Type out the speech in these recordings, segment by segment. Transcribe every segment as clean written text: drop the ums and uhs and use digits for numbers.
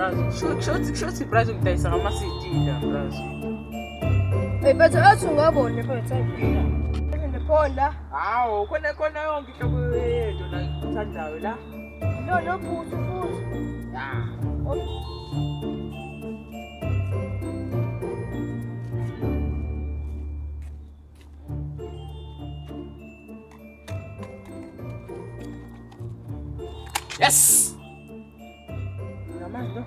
brazo. Shothi brazo ngidayisa ngama-CD la brazo. But athi ungabona mfethu ayiphila. Nephonda. Hawu, khona yonke inhlobo yento la ngithandayo la. No phuthu futhi. Ya. Yes. Namazi lo.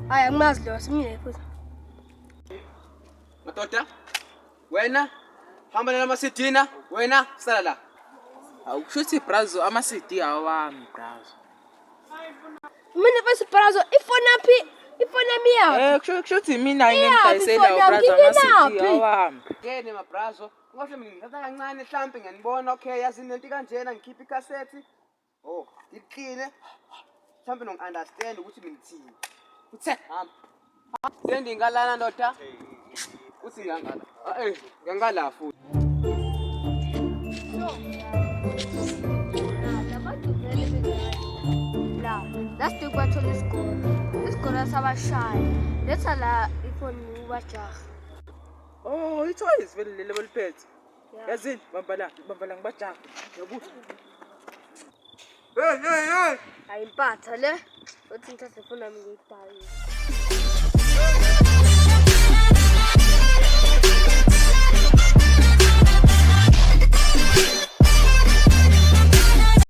Hayi angimazi lo simile futhi. Madoda, wena hamba namasidina, wena sala la. Awushuthi brazo ama-CD awami brazo. Mina bese brazo ifone yami yapi? Kushuthi mina ngidayisela brazo ama-CD awami. Ngene mabrazo, ngohle mina ngithatha kancane mhlambe ngiyanibona okay yazi lento kanjena ngikhipha ikhasethi. Oh, iqine. Mhlambe nongi-understand ukuthi mina ngithini. Uthe hamba. Sendi ngalana ndoda. Uthi ngangala. Ngangala futhi. La, that's the battle isikole sabashaya. Letha la ifoni ubajaha. Oh, i-toys vele lelo liphethe. Yazini, bamba la ngibajaha. Yabuthi. Hey. Ayimpatha le. Uthi ngithathe ifoni yami ngiyidayise.